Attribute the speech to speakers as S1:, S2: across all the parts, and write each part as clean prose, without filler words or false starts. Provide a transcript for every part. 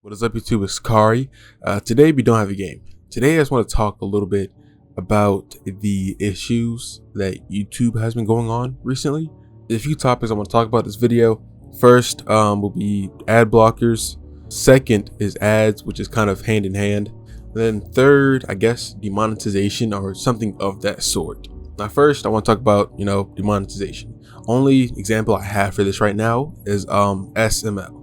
S1: What is up, YouTube? It's Kari. Today we don't have a game. Today I just want to talk a little bit about the issues that YouTube has been going on recently. There's a few topics I want to talk about this video. First will be ad blockers. Second is ads, which is kind of hand in hand. Then third, I guess, demonetization or something of that sort. Now first I want to talk about, demonetization. Only example I have for this right now is SML.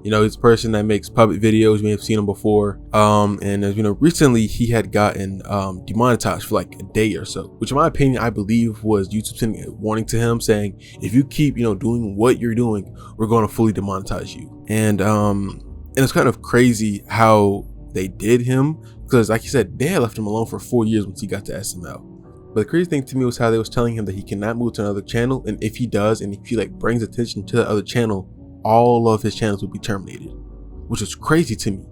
S1: He's a person that makes puppet videos. You may have seen him before. And recently he had gotten demonetized for like a day or so, which in my opinion, I believe was YouTube sending a warning to him saying, if you keep, doing what you're doing, we're going to fully demonetize you. And it's kind of crazy how they did him, because like you said, they had left him alone for 4 years once he got to SML. But the crazy thing to me was how they was telling him that he cannot move to another channel. And if he does, and if he brings attention to the other channel, all of his channels will be terminated, which is crazy to me.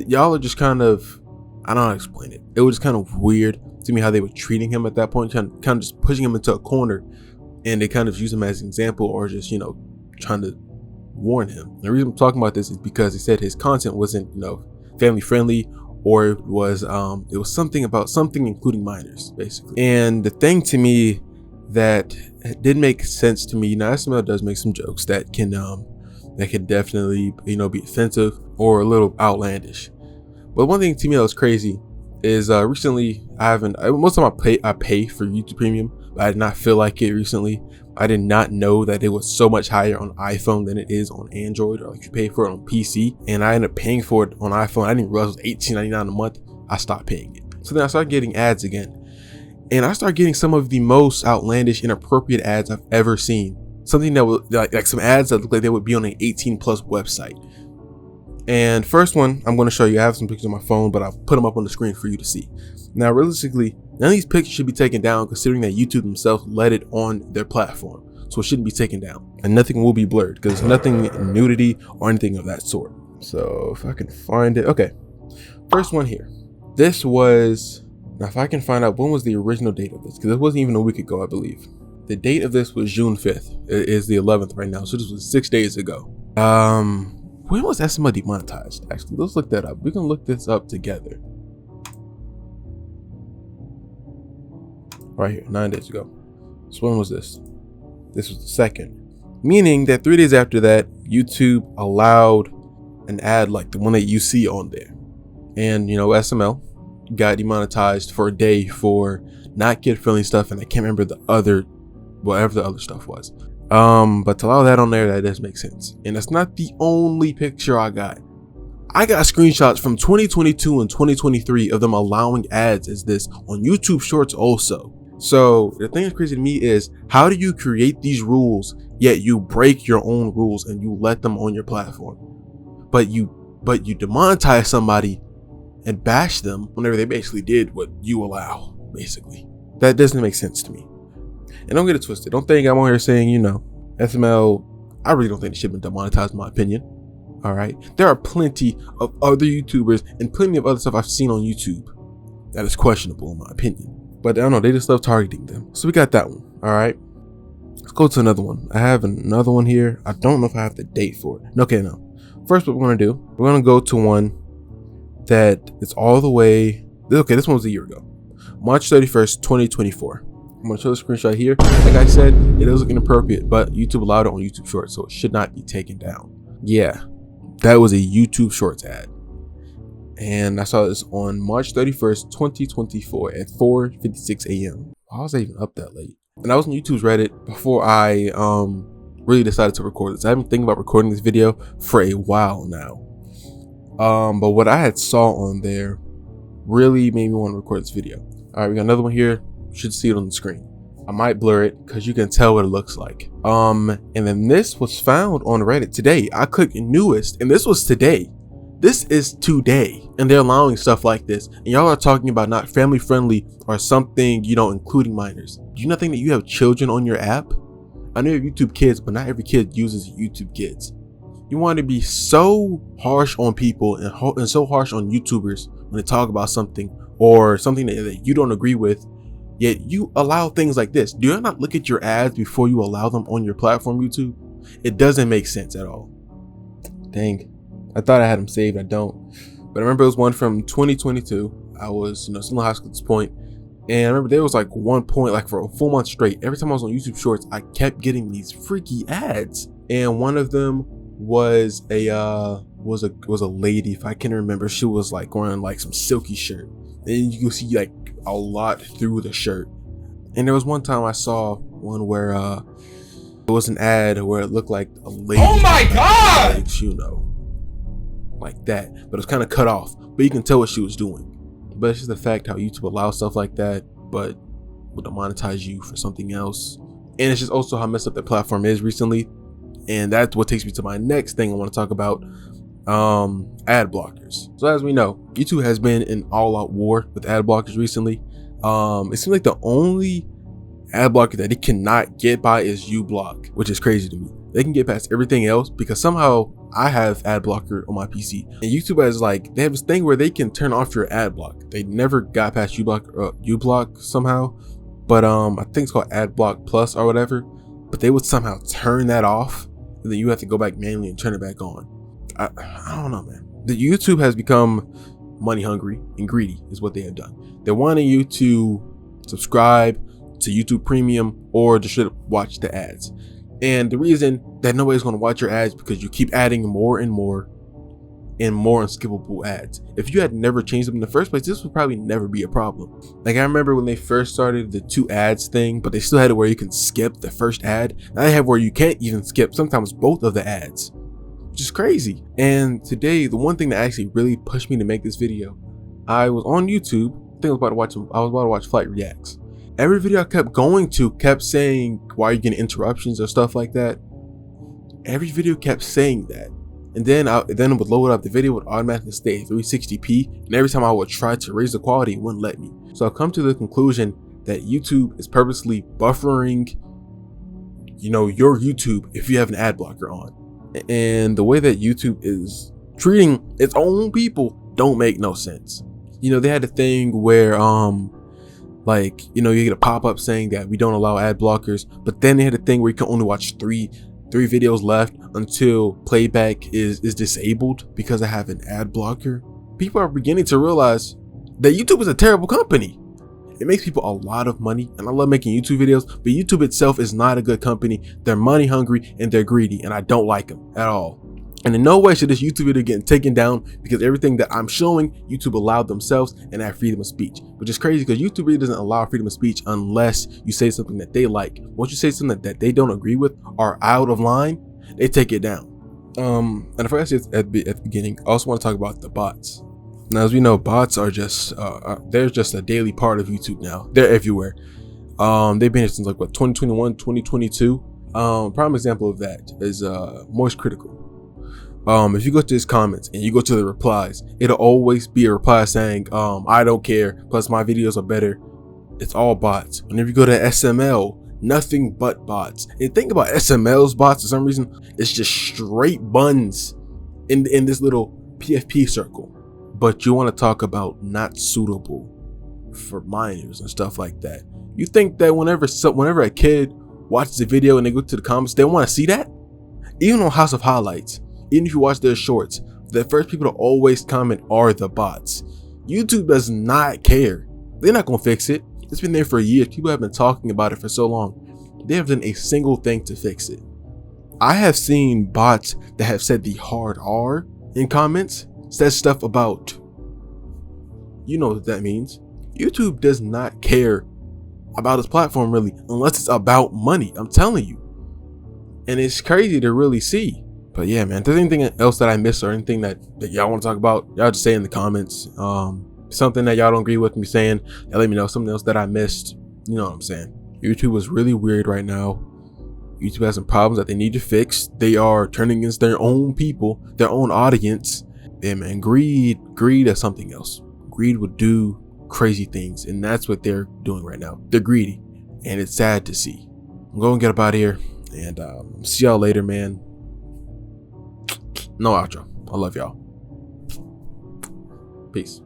S1: Y'all are just kind of, I don't know how to explain it. It was just kind of weird to me how they were treating him at that point, kind of just pushing him into a corner, and they kind of use him as an example or just, trying to warn him. The reason I'm talking about this is because he said his content wasn't, family friendly, or it was something about something including minors, basically. And the thing to me that did make sense to me, SML does make some jokes that can definitely, be offensive or a little outlandish. But one thing to me that was crazy is recently most of the time I pay for YouTube Premium, but I did not feel like it recently. I did not know that it was so much higher on iPhone than it is on Android, or if you pay for it on PC. And I ended up paying for it on iPhone. I didn't realize it was $18.99 a month. I stopped paying it. So then I started getting ads again. And I started getting some of the most outlandish, inappropriate ads I've ever seen. Something that would like some ads that look like they would be on an 18+ website. And first one I'm going to show you. I have some pictures on my phone, but I'll put them up on the screen for you to see. Now, realistically, none of these pictures should be taken down, considering that YouTube themselves let it on their platform. So it shouldn't be taken down, and nothing will be blurred because there's nothing nudity or anything of that sort. So if I can find it. Okay, first one here. This was, now if I can find out when was the original date of this, because it wasn't even a week ago, I believe. The date of this was June 5th. It is the 11th right now, so this was 6 days ago. When was SML demonetized? Actually, let's look that up. We can look this up together. Right here, 9 days ago. So when was this? This was the 2nd. Meaning that 3 days after that, YouTube allowed an ad like the one that you see on there. And, SML got demonetized for a day for not kid-friendly stuff, and I can't remember whatever the other stuff was. But to allow that on there, that does make sense. And that's not the only picture I got. I got screenshots from 2022 and 2023 of them allowing ads as this on YouTube Shorts also. So the thing that's crazy to me is, how do you create these rules, yet you break your own rules and you let them on your platform? But you demonetize somebody and bash them whenever they basically did what you allow, basically. That doesn't make sense to me. And don't get it twisted. Don't think I'm on here saying, SML, I really don't think they should have been demonetized, in my opinion. All right. There are plenty of other YouTubers and plenty of other stuff I've seen on YouTube that is questionable, in my opinion. But I don't know, they just love targeting them. So we got that one. All right. Let's go to another one. I have another one here. I don't know if I have the date for it. Okay, no. First, what we're going to do, we're going to go to one that is all the way. Okay, this one was a year ago. March 31st, 2024. I'm going to show the screenshot here. Like I said, it is looking appropriate, but YouTube allowed it on YouTube Shorts, so it should not be taken down. Yeah, that was a YouTube Shorts ad. And I saw this on March 31st, 2024 at 4:56 a.m. Why was I even up that late? And I was on YouTube's Reddit before I really decided to record this. I've been thinking about recording this video for a while now. But what I had saw on there really made me want to record this video. All right, we got another one here. You should see it on the screen. I might blur it because you can tell what it looks like. And then this was found on Reddit today. I clicked newest, and this was today. This is today, and they're allowing stuff like this. And y'all are talking about not family friendly or something, including minors. Do you not think that you have children on your app? I know you have YouTube Kids, but not every kid uses YouTube Kids. You want to be so harsh on people and so harsh on YouTubers when they talk about something or something that you don't agree with, yet you allow things like this. Do you not look at your ads before you allow them on your platform, YouTube? It doesn't make sense at all. Dang. I thought I had them saved. I don't. But I remember it was one from 2022. I was, still in high school at this point. And I remember there was like one point, like for a full month straight, every time I was on YouTube Shorts, I kept getting these freaky ads. And one of them was a lady, if I can remember. She was like wearing like some silky shirt. And you can see like a lot through the shirt. And there was one time I saw one where it was an ad where it looked like a lady.
S2: Oh my god!
S1: Legs, like that. But it was kind of cut off. But you can tell what she was doing. But it's just the fact how YouTube allows stuff like that, but would monetize you for something else. And it's just also how messed up the platform is recently. And that's what takes me to my next thing I want to talk about. Ad blockers. So as we know, YouTube has been in all-out war with ad blockers recently. It seems like the only ad blocker that it cannot get by is uBlock, which is crazy to me. They can get past everything else because somehow I have ad blocker on my PC, and YouTube has they have this thing where they can turn off your ad block. They never got past uBlock somehow, but I think it's called Ad Block Plus or whatever. But they would somehow turn that off, and then you have to go back manually and turn it back on. I don't know, man. The YouTube has become money hungry and greedy is what they have done. They're wanting you to subscribe to YouTube Premium or just watch the ads. And the reason that nobody's going to watch your ads because you keep adding more and more unskippable ads. If you had never changed them in the first place, this would probably never be a problem. Like I remember when they first started the 2 ads thing, but they still had it where you can skip the first ad. Now they have where you can't even skip sometimes both of the ads, which is crazy. And today, the one thing that actually really pushed me to make this video, I was on YouTube. I think I was about to watch Flight Reacts. Every video I kept going to kept saying, why are you getting interruptions or stuff like that? Every video kept saying that. And then it would load up, the video would automatically stay at 360p. And every time I would try to raise the quality, it wouldn't let me. So I've come to the conclusion that YouTube is purposely buffering, your YouTube if you have an ad blocker on. And the way that YouTube is treating its own people don't make no sense. They had a thing where, you get a pop-up saying that we don't allow ad blockers, but then they had a thing where you can only watch three videos left until playback is disabled because I have an ad blocker. People are beginning to realize that YouTube is a terrible company. It makes people a lot of money, and I love making YouTube videos, but YouTube itself is not a good company. They're money hungry and they're greedy, and I don't like them at all. And in no way should this YouTube video get taken down because everything that I'm showing, YouTube allowed themselves and have freedom of speech, which is crazy because YouTube really doesn't allow freedom of speech unless you say something that they like. Once you say something that they don't agree with or out of line, they take it down. And if I say at the beginning, I also want to talk about the bots. Now, as we know, bots are just, they're just a daily part of YouTube now. They're everywhere. They've been here since 2021, 2022. Prime example of that is Moist Critical. If you go to his comments and you go to the replies, it'll always be a reply saying, I don't care, plus my videos are better. It's all bots. Whenever you go to SML, nothing but bots. And think about SML's bots, for some reason, it's just straight buns in this little PFP circle. But you want to talk about not suitable for minors and stuff like that. You think that whenever a kid watches a video and they go to the comments, they want to see that? Even on House of Highlights, even if you watch their shorts, the first people to always comment are the bots. YouTube does not care. They're not going to fix it. It's been there for years. People have been talking about it for so long. They haven't done a single thing to fix it. I have seen bots that have said the hard R in comments, said stuff about, you know what that means. YouTube does not care about its platform really, unless it's about money. I'm telling you. And it's crazy to really see. But yeah, man, if there's anything else that I missed or anything that y'all want to talk about, y'all just say in the comments. Something that y'all don't agree with me saying, y'all let me know. Something else that I missed, you know what I'm saying. YouTube is really weird right now. YouTube has some problems that they need to fix. They are turning against their own people, their own audience. Yeah, man, greed is something else. Greed would do crazy things, and that's what they're doing right now. They're greedy, and it's sad to see. I'm going to get up out of here, and see y'all later, man. No outro. I love y'all. Peace.